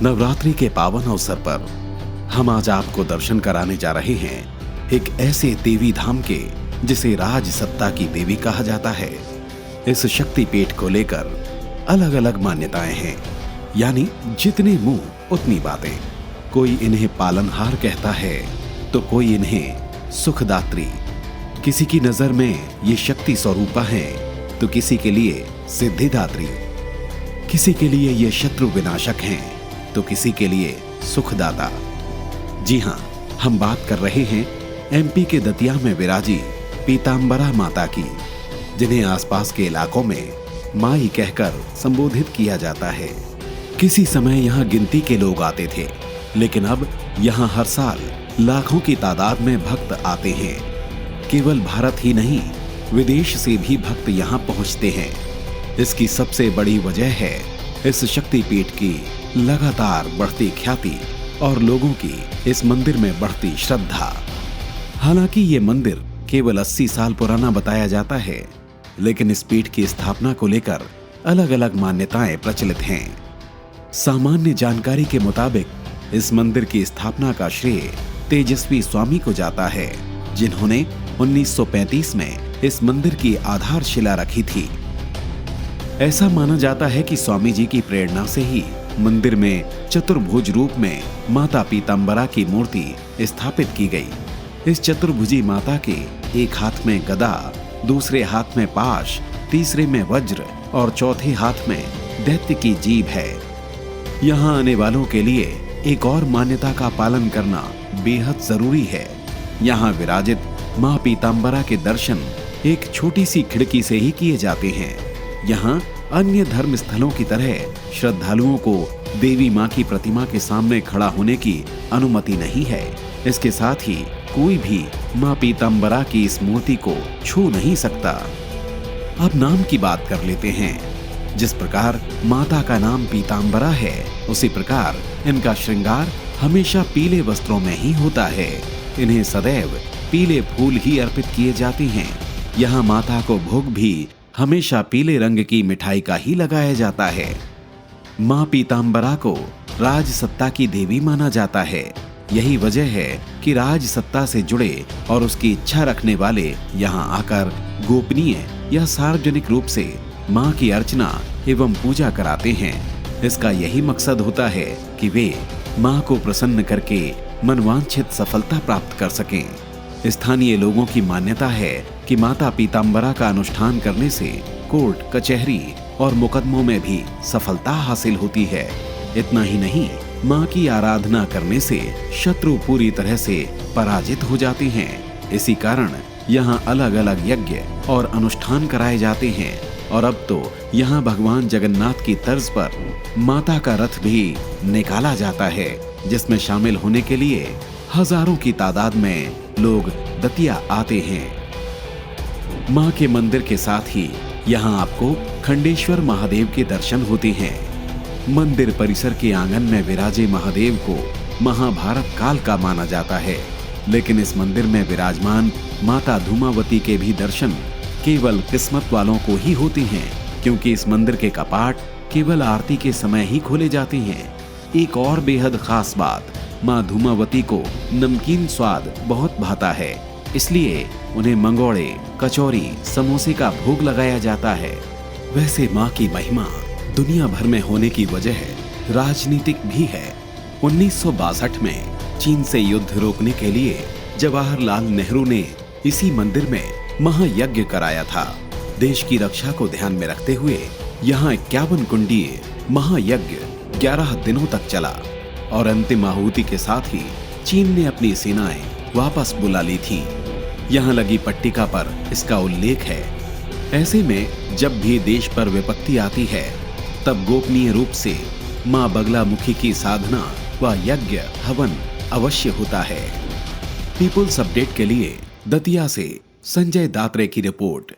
नवरात्रि के पावन अवसर पर हम आज आपको दर्शन कराने जा रहे हैं एक ऐसे देवी धाम के जिसे राज सत्ता की देवी कहा जाता है। इस शक्तिपीठ को लेकर अलग अलग मान्यताएं हैं, यानी जितने मुंह उतनी बातें। कोई इन्हें पालनहार कहता है तो कोई इन्हें सुखदात्री। किसी की नजर में ये शक्ति स्वरूपा हैं तो किसी के लिए सिद्धिदात्री। किसी के लिए ये शत्रु विनाशक हैं तो किसी के लिए सुखदाता। जी हां, हम बात कर रहे हैं एमपी के दतिया में विराजी पीतांबरा माता की, जिन्हें आसपास के इलाकों में माई कहकर संबोधित किया जाता है। किसी समय यहां गिनती के लोग आते थे, लेकिन अब यहां हर साल लाखों की तादाद में भक्त आते हैं। केवल भारत ही नहीं, विदेश से भी भक्त यहां पहुंचते हैं। इसकी सबसे बड़ी वजह है इस शक्तिपीठ की लगातार बढ़ती ख्याति और लोगों की इस मंदिर में बढ़ती श्रद्धा। हालांकि ये मंदिर केवल 80 साल पुराना बताया जाता है, लेकिन इस पीठ की स्थापना को लेकर अलग अलग मान्यताएं प्रचलित हैं। सामान्य जानकारी के मुताबिक इस मंदिर की स्थापना का श्रेय तेजस्वी स्वामी को जाता है, जिन्होंने 1935 में इस मंदिर की आधारशिला रखी थी। ऐसा माना जाता है कि स्वामी जी की प्रेरणा से ही मंदिर में चतुर्भुज रूप में माता पीतांबरा की मूर्ति स्थापित की गई। इस चतुर्भुजी माता के एक हाथ में गदा, दूसरे हाथ में पाश, तीसरे में वज्र और चौथे हाथ में दैत्य की जीभ है। यहाँ आने वालों के लिए एक और मान्यता का पालन करना बेहद जरूरी है। यहाँ विराजित मां पीतांबरा के दर्शन एक छोटी सी खिड़की से ही किए जाते हैं। यहाँ अन्य धर्म स्थलों की तरह श्रद्धालुओं को देवी मां की प्रतिमा के सामने खड़ा होने की अनुमति नहीं है। इसके साथ ही कोई भी मां पीतांबरा की इस मूर्ति को छू नहीं सकता। अब नाम की बात कर लेते हैं। जिस प्रकार माता का नाम पीतांबरा है, उसी प्रकार इनका श्रृंगार हमेशा पीले वस्त्रों में ही होता है। इन्हें सदैव पीले फूल ही अर्पित किए जाते हैं। यहाँ माता को भोग भी हमेशा पीले रंग की मिठाई का ही लगाया जाता है। मां पीतांबरा को राज सत्ता की देवी माना जाता है। यही वजह है कि राज सत्ता से जुड़े और उसकी इच्छा रखने वाले यहाँ आकर गोपनीय या सार्वजनिक रूप से मां की अर्चना एवं पूजा कराते हैं। इसका यही मकसद होता है कि वे मां को प्रसन्न करके मनवांछित सफलता प्राप्त कर सकें। स्थानीय लोगों की मान्यता है कि माता पीतांबरा का अनुष्ठान करने से कोर्ट, कचहरी और मुकदमों में भी सफलता हासिल होती है। इतना ही नहीं, मां की आराधना करने से शत्रु पूरी तरह से पराजित हो जाते हैं। इसी कारण यहाँ अलग अलग यज्ञ और अनुष्ठान कराए जाते हैं। और अब तो यहाँ भगवान जगन्नाथ की तर्ज पर माता का रथ भी निकाला जाता है, जिसमें शामिल होने के लिए हजारों की तादाद में लोग दतिया आते हैं। मां के मंदिर के साथ ही यहाँ आपको खंडेश्वर महादेव के दर्शन होते हैं। मंदिर परिसर के आंगन में विराजे महादेव को महाभारत काल का माना जाता है, लेकिन इस मंदिर में विराजमान माता धूमावती के भी दर्शन केवल किस्मत वालों को ही होते हैं, क्योंकि इस मंदिर के कपाट केवल आरती के समय ही खोले जाते हैं। एक और बेहद खास बात, मां धूमावती को नमकीन स्वाद बहुत भाता है, इसलिए उन्हें मंगोड़े, कचौरी, समोसे का भोग लगाया जाता है। वैसे मां की महिमा दुनिया भर में होने की वजह राजनीतिक भी है। 1962 में चीन से युद्ध रोकने के लिए जवाहरलाल नेहरू ने इसी मंदिर में महायज्ञ कराया था। देश की रक्षा को ध्यान में रखते हुए यहाँ 51 कुंडीय महायज्ञ 11 दिनों तक चला और अंतिम आहुति के साथ ही चीन ने अपनी सेनाएं वापस बुला ली थी। यहाँ लगी पट्टिका पर इसका उल्लेख है। ऐसे में जब भी देश पर विपत्ति आती है, तब गोपनीय रूप से मां बगलामुखी की साधना व यज्ञ हवन अवश्य होता है। पीपुल्स अपडेट के लिए दतिया से संजय दात्रे की रिपोर्ट।